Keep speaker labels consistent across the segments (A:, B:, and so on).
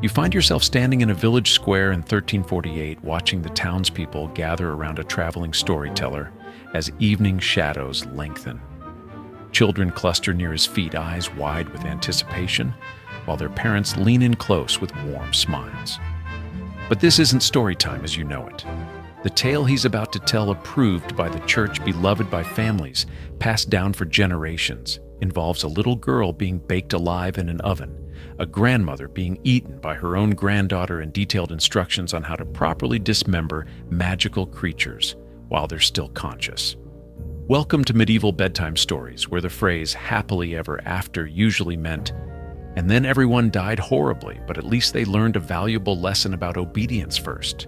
A: You find yourself standing in a village square in 1348 watching the townspeople gather around a traveling storyteller as evening shadows lengthen. Children cluster near his feet, eyes wide with anticipation, while their parents lean in close with warm smiles. But this isn't story time as you know it. The tale he's about to tell, approved by the church, beloved by families, passed down for generations, involves a little girl being baked alive in an oven, a grandmother being eaten by her own granddaughter, and detailed instructions on how to properly dismember magical creatures while they're still conscious. Welcome to Medieval Bedtime Stories, where the phrase happily ever after usually meant, and then everyone died horribly, but at least they learned a valuable lesson about obedience first.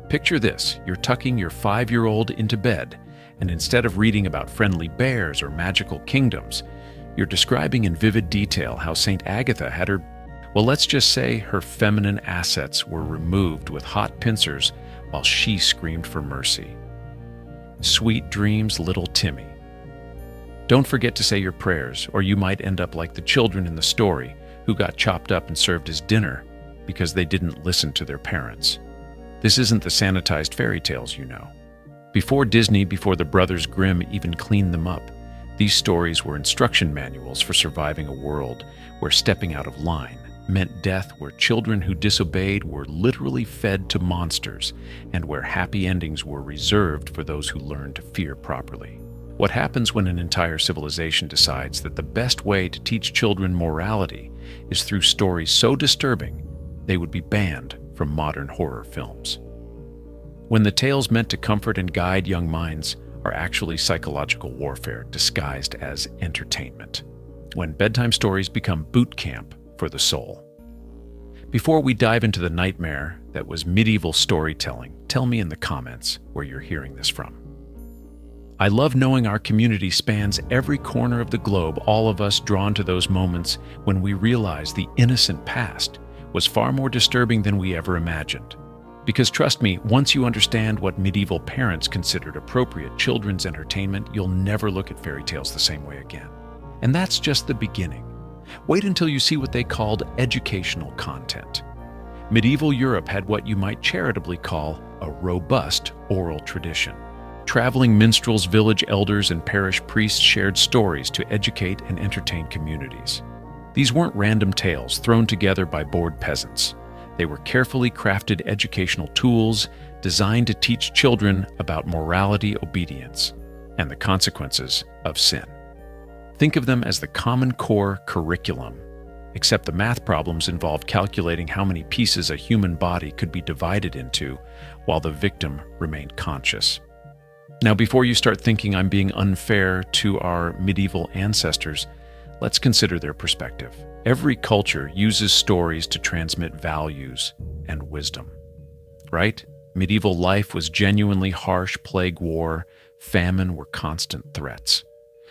A: Picture this: you're tucking your 5-year-old into bed, and instead of reading about friendly bears or magical kingdoms, you're describing in vivid detail how St. Agatha had her, well, let's just say her feminine assets were removed with hot pincers while she screamed for mercy. Sweet dreams, little Timmy. Don't forget to say your prayers, or you might end up like the children in the story who got chopped up and served as dinner because they didn't listen to their parents. This isn't the sanitized fairy tales, you know. Before Disney, before the Brothers Grimm even cleaned them up, these stories were instruction manuals for surviving a world where stepping out of line meant death, where children who disobeyed were literally fed to monsters, and where happy endings were reserved for those who learned to fear properly. What happens when an entire civilization decides that the best way to teach children morality is through stories so disturbing they would be banned from modern horror films? When the tales meant to comfort and guide young minds are actually psychological warfare disguised as entertainment. When bedtime stories become boot camp for the soul. Before we dive into the nightmare that was medieval storytelling, tell me in the comments where you're hearing this from. I love knowing our community spans every corner of the globe, all of us drawn to those moments when we realize the innocent past was far more disturbing than we ever imagined. Because trust me, once you understand what medieval parents considered appropriate children's entertainment, you'll never look at fairy tales the same way again. And that's just the beginning. Wait until you see what they called educational content. Medieval Europe had what you might charitably call a robust oral tradition. Traveling minstrels, village elders, and parish priests shared stories to educate and entertain communities. These weren't random tales thrown together by bored peasants. They were carefully crafted educational tools designed to teach children about morality, obedience, and the consequences of sin. Think of them as the Common Core curriculum, except the math problems involved calculating how many pieces a human body could be divided into while the victim remained conscious. Now, before you start thinking I'm being unfair to our medieval ancestors, let's consider their perspective. Every culture uses stories to transmit values and wisdom, right? Medieval life was genuinely harsh. Plague, war, famine were constant threats.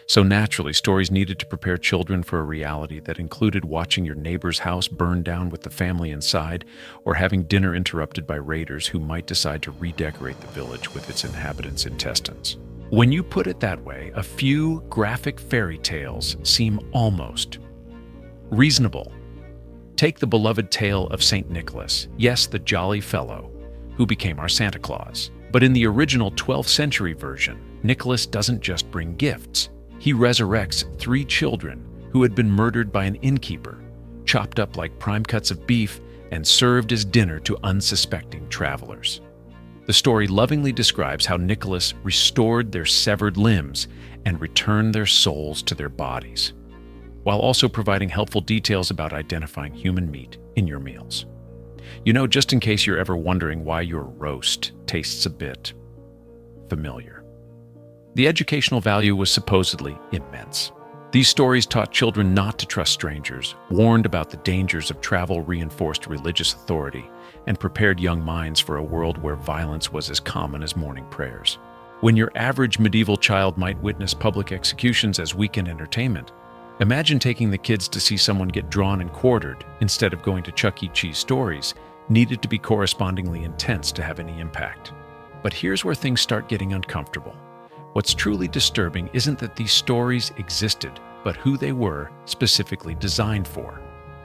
A: So naturally, stories needed to prepare children for a reality that included watching your neighbor's house burn down with the family inside, or having dinner interrupted by raiders who might decide to redecorate the village with its inhabitants' intestines. When you put it that way, a few graphic fairy tales seem almost reasonable. Take the beloved tale of St. Nicholas, yes, the jolly fellow who became our Santa Claus. But in the original 12th century version, Nicholas doesn't just bring gifts. He resurrects 3 children who had been murdered by an innkeeper, chopped up like prime cuts of beef, and served as dinner to unsuspecting travelers. The story lovingly describes how Nicholas restored their severed limbs and returned their souls to their bodies, while also providing helpful details about identifying human meat in your meals. You know, just in case you're ever wondering why your roast tastes a bit familiar. The educational value was supposedly immense. These stories taught children not to trust strangers, warned about the dangers of travel, reinforced religious authority, and prepared young minds for a world where violence was as common as morning prayers. When your average medieval child might witness public executions as weekend entertainment, imagine taking the kids to see someone get drawn and quartered instead of going to Chuck E. Cheese. Stories needed to be correspondingly intense to have any impact. But here's where things start getting uncomfortable. What's truly disturbing isn't that these stories existed, but who they were specifically designed for.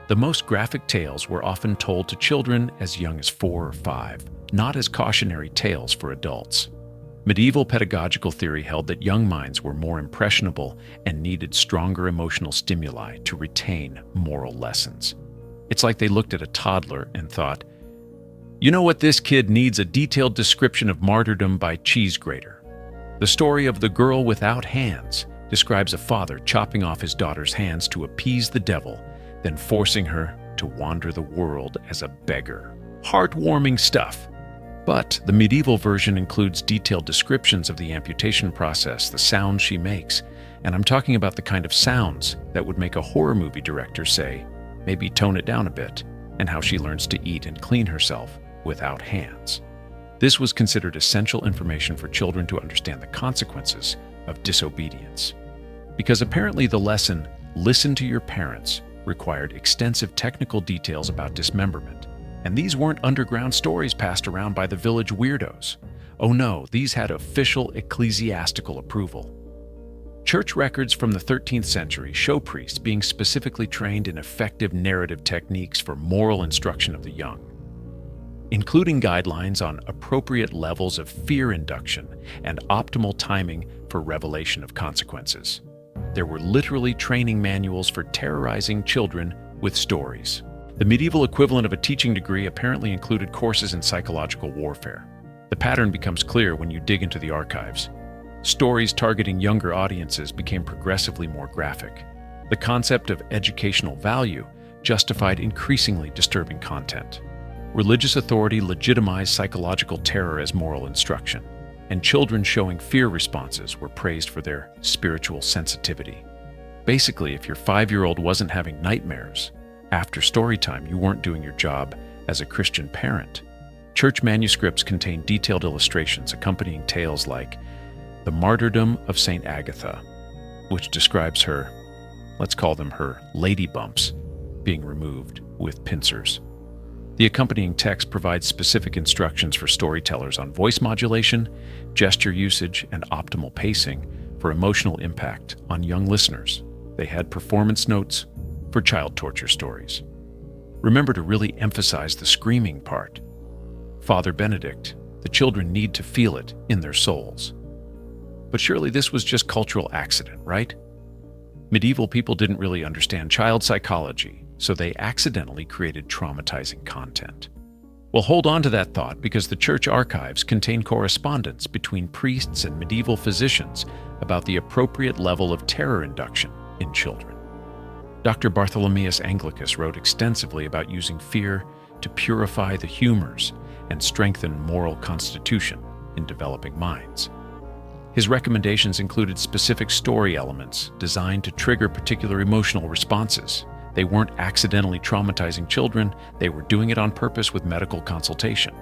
A: The most graphic tales were often told to children as young as 4 or 5, not as cautionary tales for adults. Medieval pedagogical theory held that young minds were more impressionable and needed stronger emotional stimuli to retain moral lessons. It's like they looked at a toddler and thought, "You know what, this kid needs a detailed description of martyrdom by cheese grater." The story of The Girl Without Hands describes a father chopping off his daughter's hands to appease the devil, then forcing her to wander the world as a beggar. Heartwarming stuff. But the medieval version includes detailed descriptions of the amputation process, the sounds she makes, and I'm talking about the kind of sounds that would make a horror movie director say, maybe tone it down a bit, and how she learns to eat and clean herself without hands. This was considered essential information for children to understand the consequences of disobedience. Because apparently the lesson, "Listen to your parents," required extensive technical details about dismemberment. And these weren't underground stories passed around by the village weirdos. Oh no, these had official ecclesiastical approval. Church records from the 13th century show priests being specifically trained in effective narrative techniques for moral instruction of the young, including guidelines on appropriate levels of fear induction and optimal timing for revelation of consequences. There were literally training manuals for terrorizing children with stories. The medieval equivalent of a teaching degree apparently included courses in psychological warfare. The pattern becomes clear when you dig into the archives. Stories targeting younger audiences became progressively more graphic. The concept of educational value justified increasingly disturbing content. Religious authority legitimized psychological terror as moral instruction, and children showing fear responses were praised for their spiritual sensitivity. Basically, if your 5-year-old wasn't having nightmares after story time, you weren't doing your job as a Christian parent. Church manuscripts contain detailed illustrations accompanying tales like The Martyrdom of St. Agatha, which describes her, let's call them her lady bumps, being removed with pincers. The accompanying text provides specific instructions for storytellers on voice modulation, gesture usage, and optimal pacing for emotional impact on young listeners. They had performance notes for child torture stories. Remember to really emphasize the screaming part. Father Benedict, the children need to feel it in their souls. But surely this was just cultural accident, right? Medieval people didn't really understand child psychology, so they accidentally created traumatizing content. Well, hold on to that thought, because the church archives contain correspondence between priests and medieval physicians about the appropriate level of terror induction in children. Dr. Bartholomeus Anglicus wrote extensively about using fear to purify the humors and strengthen moral constitution in developing minds. His recommendations included specific story elements designed to trigger particular emotional responses. They weren't accidentally traumatizing children, they were doing it on purpose with medical consultation.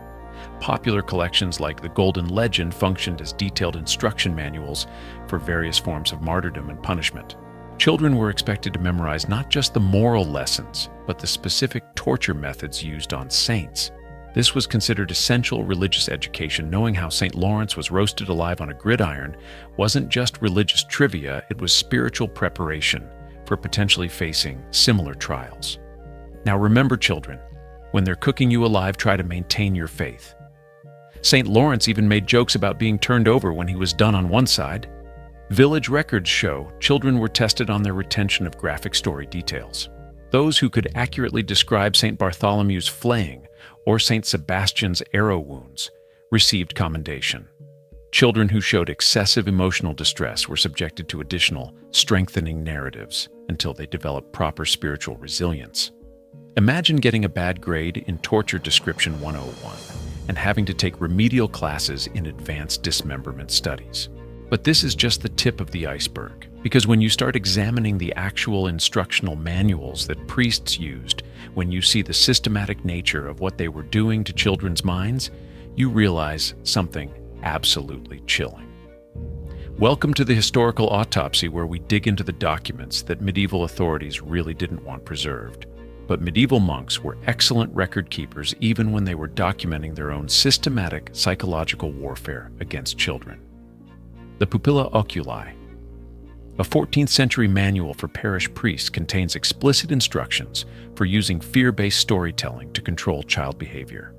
A: Popular collections like the Golden Legend functioned as detailed instruction manuals for various forms of martyrdom and punishment. Children were expected to memorize not just the moral lessons, but the specific torture methods used on saints. This was considered essential religious education. Knowing how St. Lawrence was roasted alive on a gridiron wasn't just religious trivia, it was spiritual preparation for potentially facing similar trials. Now remember, children, when they're cooking you alive, try to maintain your faith. St. Lawrence even made jokes about being turned over when he was done on one side. Village records show children were tested on their retention of graphic story details. Those who could accurately describe St. Bartholomew's flaying or St. Sebastian's arrow wounds received commendation. Children who showed excessive emotional distress were subjected to additional strengthening narratives until they developed proper spiritual resilience. Imagine getting a bad grade in Torture Description 101 and having to take remedial classes in advanced dismemberment studies. But this is just the tip of the iceberg, because when you start examining the actual instructional manuals that priests used, when you see the systematic nature of what they were doing to children's minds, you realize something absolutely chilling. Welcome to the historical autopsy, where we dig into the documents that medieval authorities really didn't want preserved. But medieval monks were excellent record keepers even when they were documenting their own systematic psychological warfare against children. The pupilla oculi. A 14th century manual for parish priests contains explicit instructions for using fear-based storytelling to control child behavior.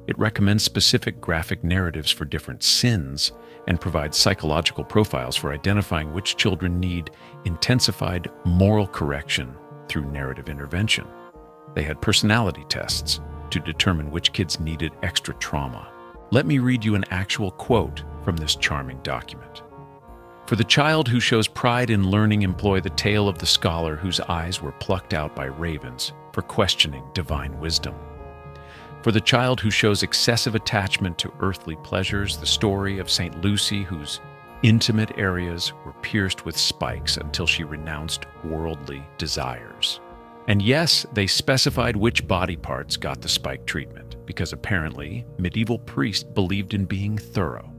A: It recommends specific graphic narratives for different sins and provides psychological profiles for identifying which children need intensified moral correction through narrative intervention. They had personality tests to determine which kids needed extra trauma. Let me read you an actual quote from this charming document. For the child who shows pride in learning, employ the tale of the scholar whose eyes were plucked out by ravens for questioning divine wisdom. For the child who shows excessive attachment to earthly pleasures, the story of St. Lucy, whose intimate areas were pierced with spikes until she renounced worldly desires. And yes, they specified which body parts got the spike treatment, because apparently medieval priests believed in being thorough.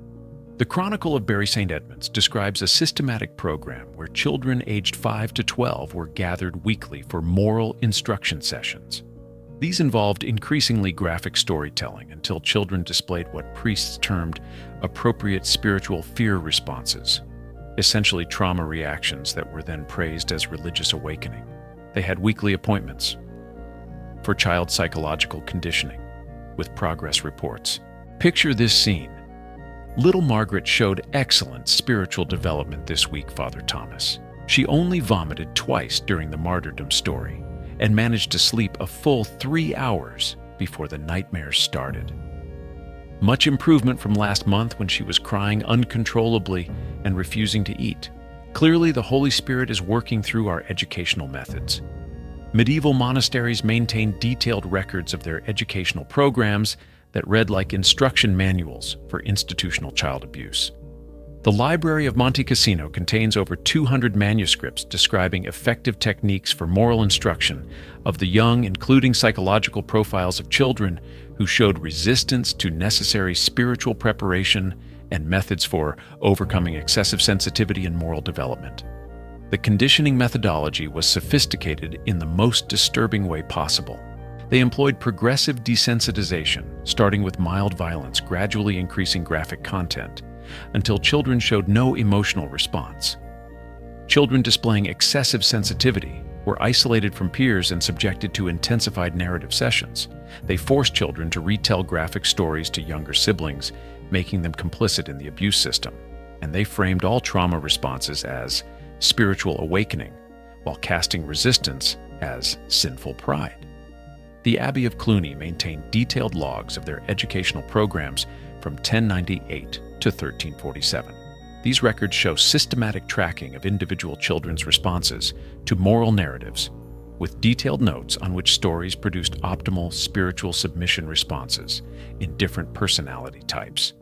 A: The Chronicle of Bury St. Edmunds describes a systematic program where children aged 5 to 12 were gathered weekly for moral instruction sessions. These involved increasingly graphic storytelling until children displayed what priests termed appropriate spiritual fear responses, essentially trauma reactions that were then praised as religious awakening. They had weekly appointments for child psychological conditioning with progress reports. Picture this scene. Little Margaret showed excellent spiritual development this week, Father Thomas. She only vomited twice during the martyrdom story and managed to sleep a full 3 hours before the nightmares started. Much improvement from last month when she was crying uncontrollably and refusing to eat. Clearly, the Holy Spirit is working through our educational methods. Medieval monasteries maintained detailed records of their educational programs that read like instruction manuals for institutional child abuse. The Library of Monte Cassino contains over 200 manuscripts describing effective techniques for moral instruction of the young, including psychological profiles of children who showed resistance to necessary spiritual preparation and methods for overcoming excessive sensitivity and moral development. The conditioning methodology was sophisticated in the most disturbing way possible. They employed progressive desensitization, starting with mild violence, gradually increasing graphic content, until children showed no emotional response. Children displaying excessive sensitivity were isolated from peers and subjected to intensified narrative sessions. They forced children to retell graphic stories to younger siblings, making them complicit in the abuse system. And they framed all trauma responses as spiritual awakening, while casting resistance as sinful pride. The Abbey of Cluny maintained detailed logs of their educational programs from 1098 to 1347. These records show systematic tracking of individual children's responses to moral narratives, with detailed notes on which stories produced optimal spiritual submission responses in different personality types.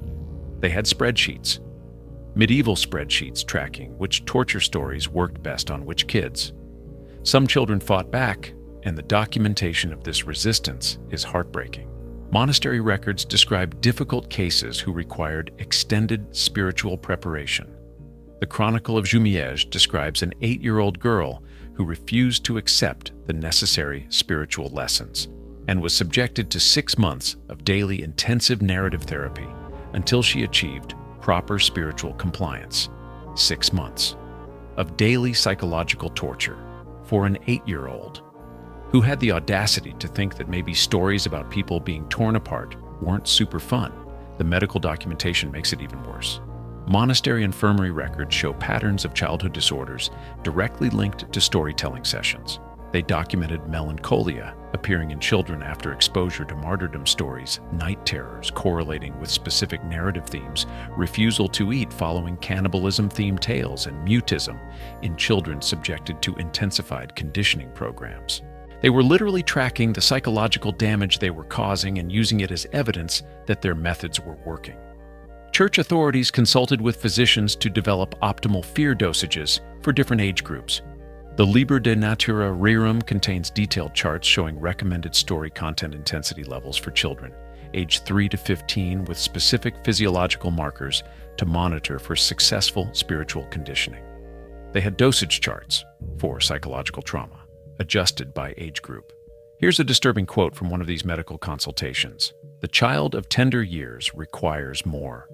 A: They had spreadsheets, medieval spreadsheets tracking which torture stories worked best on which kids. Some children fought back, and the documentation of this resistance is heartbreaking. Monastery records describe difficult cases who required extended spiritual preparation. The Chronicle of Jumièges describes an 8-year-old girl who refused to accept the necessary spiritual lessons and was subjected to 6 months of daily intensive narrative therapy until she achieved proper spiritual compliance. 6 months of daily psychological torture for an 8-year-old who had the audacity to think that maybe stories about people being torn apart weren't super fun. The medical documentation makes it even worse. Monastery infirmary records show patterns of childhood disorders directly linked to storytelling sessions. They documented melancholia appearing in children after exposure to martyrdom stories, night terrors correlating with specific narrative themes, refusal to eat following cannibalism-themed tales, and mutism in children subjected to intensified conditioning programs. They were literally tracking the psychological damage they were causing and using it as evidence that their methods were working. Church authorities consulted with physicians to develop optimal fear dosages for different age groups. The Liber de Natura Rerum contains detailed charts showing recommended story content intensity levels for children, aged 3 to 15, with specific physiological markers to monitor for successful spiritual conditioning. They had dosage charts for psychological trauma, adjusted by age group. Here's a disturbing quote from one of these medical consultations. "The child of tender years requires more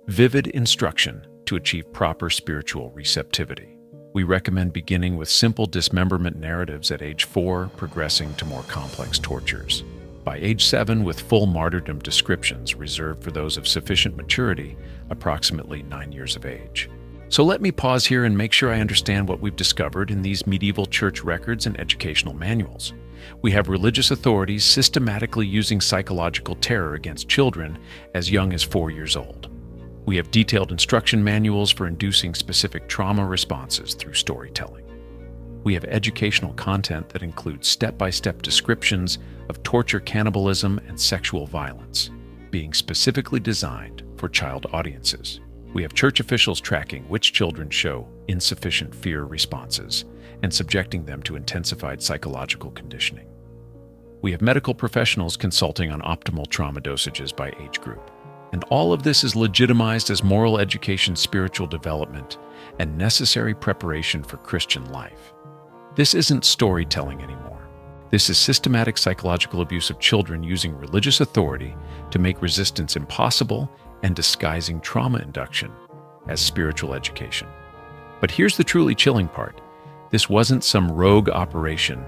A: vivid instruction to achieve proper spiritual receptivity." We recommend beginning with simple dismemberment narratives at age 4, progressing to more complex tortures. By age 7, with full martyrdom descriptions reserved for those of sufficient maturity, approximately 9 years of age. So let me pause here and make sure I understand what we've discovered in these medieval church records and educational manuals. We have religious authorities systematically using psychological terror against children as young as 4 years old. We have detailed instruction manuals for inducing specific trauma responses through storytelling. We have educational content that includes step-by-step descriptions of torture, cannibalism, and sexual violence, being specifically designed for child audiences. We have church officials tracking which children show insufficient fear responses and subjecting them to intensified psychological conditioning. We have medical professionals consulting on optimal trauma dosages by age group. And all of this is legitimized as moral education, spiritual development, and necessary preparation for Christian life. This isn't storytelling anymore. This is systematic psychological abuse of children using religious authority to make resistance impossible and disguising trauma induction as spiritual education. But here's the truly chilling part. This wasn't some rogue operation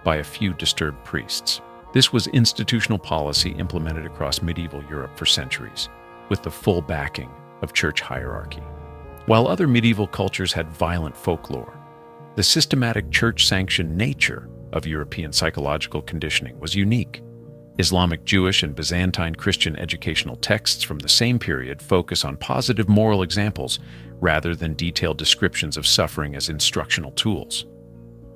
A: by a few disturbed priests. This was institutional policy implemented across medieval Europe for centuries, with the full backing of church hierarchy. While other medieval cultures had violent folklore, the systematic church-sanctioned nature of European psychological conditioning was unique. Islamic, Jewish, and Byzantine Christian educational texts from the same period focus on positive moral examples rather than detailed descriptions of suffering as instructional tools.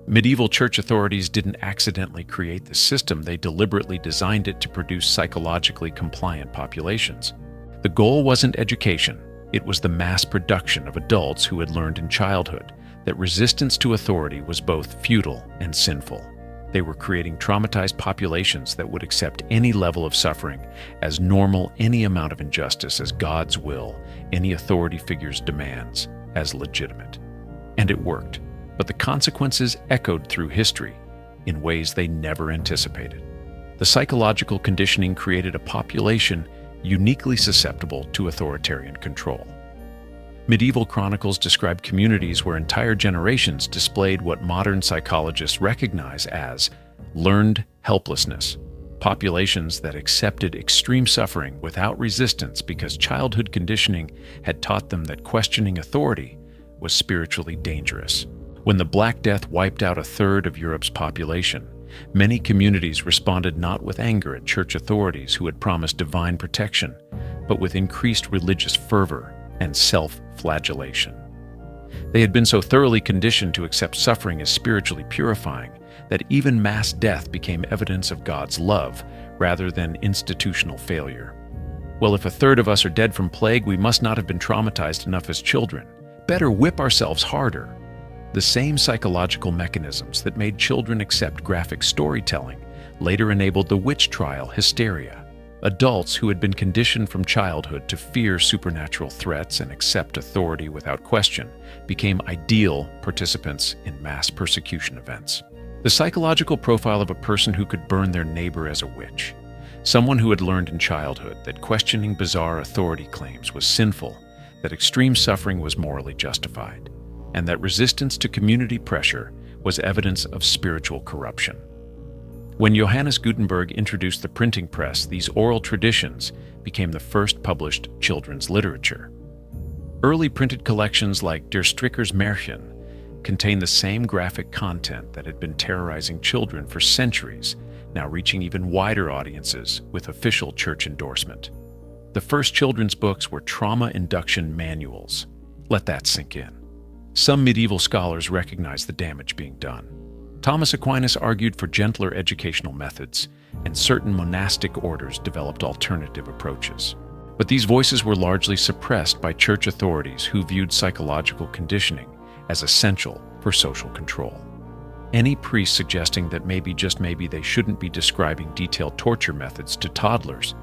A: Medieval church authorities didn't accidentally create this system, they deliberately designed it to produce psychologically compliant populations. The goal wasn't education, it was the mass production of adults who had learned in childhood that resistance to authority was both futile and sinful. They were creating traumatized populations that would accept any level of suffering as normal, any amount of injustice as God's will, any authority figure's demands as legitimate. And it worked. But the consequences echoed through history in ways they never anticipated. The psychological conditioning created a population uniquely susceptible to authoritarian control. Medieval chronicles describe communities where entire generations displayed what modern psychologists recognize as learned helplessness, populations that accepted extreme suffering without resistance because childhood conditioning had taught them that questioning authority was spiritually dangerous. When the Black Death wiped out a third of Europe's population, many communities responded not with anger at church authorities who had promised divine protection, but with increased religious fervor and self-flagellation. They had been so thoroughly conditioned to accept suffering as spiritually purifying that even mass death became evidence of God's love rather than institutional failure. Well, if a third of us are dead from plague, we must not have been traumatized enough as children. Better whip ourselves harder. The same psychological mechanisms that made children accept graphic storytelling later enabled the witch trial hysteria. Adults who had been conditioned from childhood to fear supernatural threats and accept authority without question became ideal participants in mass persecution events. The psychological profile of a person who could burn their neighbor as a witch. Someone who had learned in childhood that questioning bizarre authority claims was sinful, that extreme suffering was morally justified, and that resistance to community pressure was evidence of spiritual corruption. When Johannes Gutenberg introduced the printing press, these oral traditions became the first published children's literature. Early printed collections like Der Stricker's Märchen contain the same graphic content that had been terrorizing children for centuries, now reaching even wider audiences with official church endorsement. The first children's books were trauma induction manuals. Let that sink in. Some medieval scholars recognized the damage being done. Thomas Aquinas argued for gentler educational methods, and certain monastic orders developed alternative approaches. But these voices were largely suppressed by church authorities who viewed psychological conditioning as essential for social control. Any priest suggesting that maybe, just maybe, they shouldn't be describing detailed torture methods to toddlers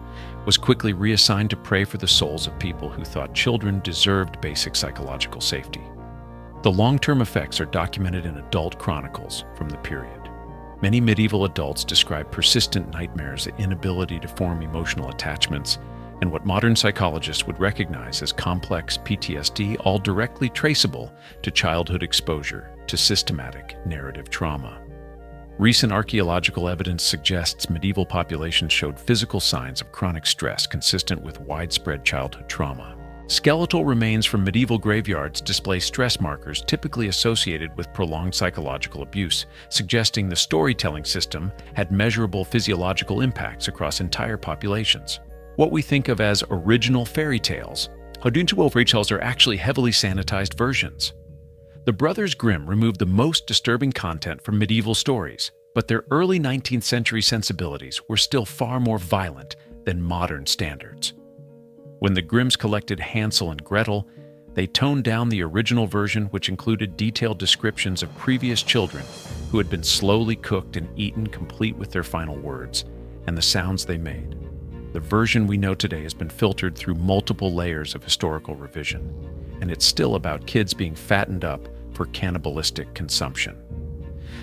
A: was quickly reassigned to pray for the souls of people who thought children deserved basic psychological safety. The long-term effects are documented in adult chronicles from the period. Many medieval adults describe persistent nightmares, inability to form emotional attachments, and what modern psychologists would recognize as complex PTSD, all directly traceable to childhood exposure to systematic narrative trauma. Recent archaeological evidence suggests medieval populations showed physical signs of chronic stress consistent with widespread childhood trauma. Skeletal remains from medieval graveyards display stress markers typically associated with prolonged psychological abuse, suggesting the storytelling system had measurable physiological impacts across entire populations. What we think of as original fairy tales, Hoduntual fairy tales are actually heavily sanitized versions. The Brothers Grimm removed the most disturbing content from medieval stories, but their early 19th century sensibilities were still far more violent than modern standards. When the Grimms collected Hansel and Gretel, they toned down the original version, which included detailed descriptions of previous children who had been slowly cooked and eaten, complete with their final words and the sounds they made. The version we know today has been filtered through multiple layers of historical revision, and it's still about kids being fattened up for cannibalistic consumption.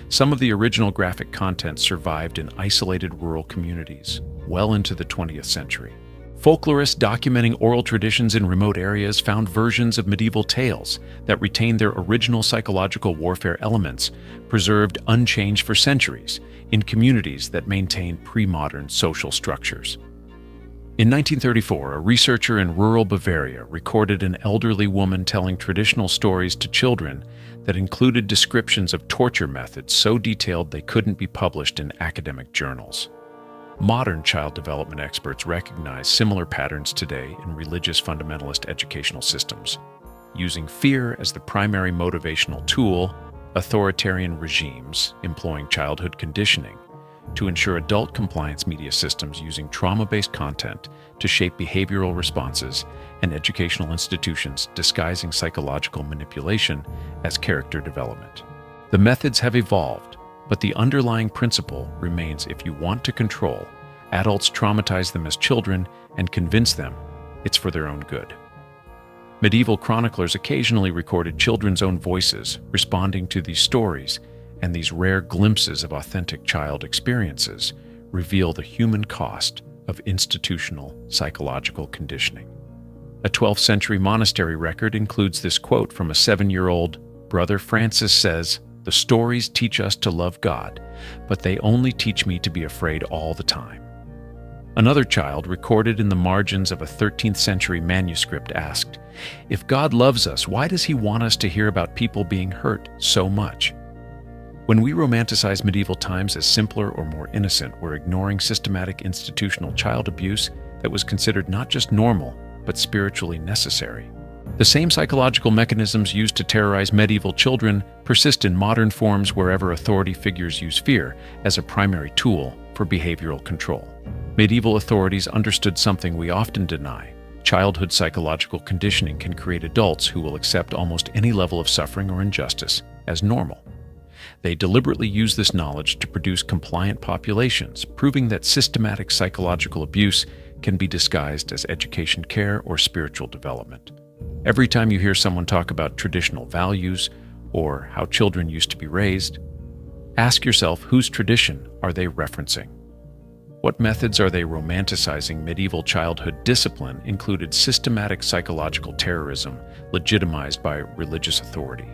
A: Some of the original graphic content survived in isolated rural communities well into the 20th century. Folklorists documenting oral traditions in remote areas found versions of medieval tales that retained their original psychological warfare elements, preserved unchanged for centuries in communities that maintained pre-modern social structures. In 1934, a researcher in rural Bavaria recorded an elderly woman telling traditional stories to children that included descriptions of torture methods so detailed they couldn't be published in academic journals. Modern child development experts recognize similar patterns today in religious fundamentalist educational systems. Using fear as the primary motivational tool, authoritarian regimes employing childhood conditioning to ensure adult compliance media systems using trauma-based content to shape behavioral responses, and educational institutions disguising psychological manipulation as character development. The methods have evolved, but the underlying principle remains: if you want to control, adults traumatize them as children and convince them it's for their own good. Medieval chroniclers occasionally recorded children's own voices responding to these stories, and these rare glimpses of authentic child experiences reveal the human cost of institutional psychological conditioning. A 12th century monastery record includes this quote from a 7-year-old: "Brother Francis says, 'The stories teach us to love God, but they only teach me to be afraid all the time.'" Another child recorded in the margins of a 13th century manuscript asked, "If God loves us, why does he want us to hear about people being hurt so much?" When we romanticize medieval times as simpler or more innocent, we're ignoring systematic institutional child abuse that was considered not just normal, but spiritually necessary. The same psychological mechanisms used to terrorize medieval children persist in modern forms wherever authority figures use fear as a primary tool for behavioral control. Medieval authorities understood something we often deny: childhood psychological conditioning can create adults who will accept almost any level of suffering or injustice as normal. They deliberately use this knowledge to produce compliant populations, proving that systematic psychological abuse can be disguised as education care or spiritual development. Every time you hear someone talk about traditional values or how children used to be raised, ask yourself, whose tradition are they referencing? What methods are they romanticizing? Medieval childhood discipline included systematic psychological terrorism legitimized by religious authority.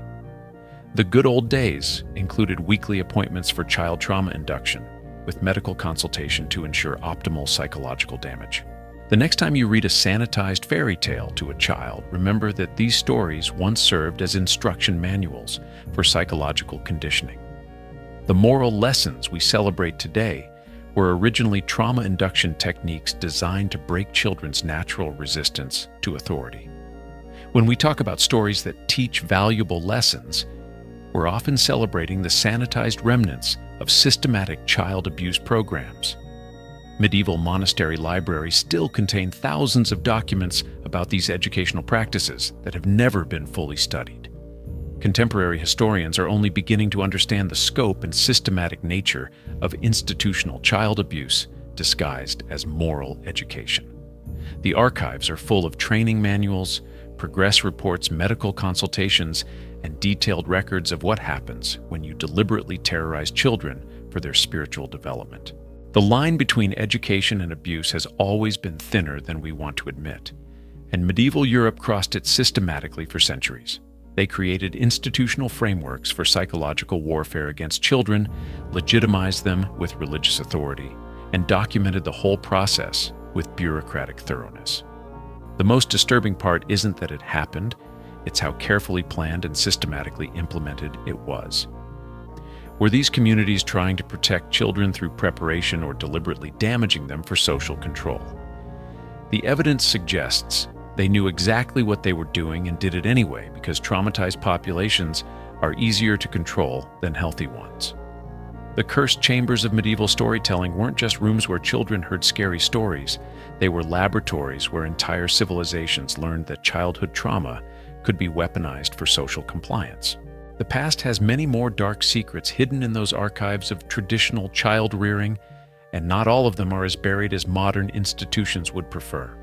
A: The good old days included weekly appointments for child trauma induction, with medical consultation to ensure optimal psychological damage. The next time you read a sanitized fairy tale to a child, remember that these stories once served as instruction manuals for psychological conditioning. The moral lessons we celebrate today were originally trauma induction techniques designed to break children's natural resistance to authority. When we talk about stories that teach valuable lessons, we're often celebrating the sanitized remnants of systematic child abuse programs. Medieval monastery libraries still contain thousands of documents about these educational practices that have never been fully studied. Contemporary historians are only beginning to understand the scope and systematic nature of institutional child abuse disguised as moral education. The archives are full of training manuals, progress reports, medical consultations, and detailed records of what happens when you deliberately terrorize children for their spiritual development. The line between education and abuse has always been thinner than we want to admit, and medieval Europe crossed it systematically for centuries. They created institutional frameworks for psychological warfare against children, legitimized them with religious authority, and documented the whole process with bureaucratic thoroughness. The most disturbing part isn't that it happened, it's how carefully planned and systematically implemented it was. Were these communities trying to protect children through preparation or deliberately damaging them for social control? The evidence suggests they knew exactly what they were doing and did it anyway because traumatized populations are easier to control than healthy ones. The cursed chambers of medieval storytelling weren't just rooms where children heard scary stories. They were laboratories where entire civilizations learned that childhood trauma could be weaponized for social compliance. The past has many more dark secrets hidden in those archives of traditional child rearing, and not all of them are as buried as modern institutions would prefer.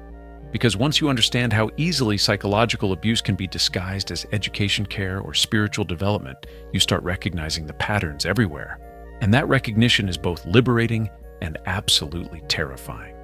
A: Because once you understand how easily psychological abuse can be disguised as education care or spiritual development, you start recognizing the patterns everywhere. And that recognition is both liberating and absolutely terrifying.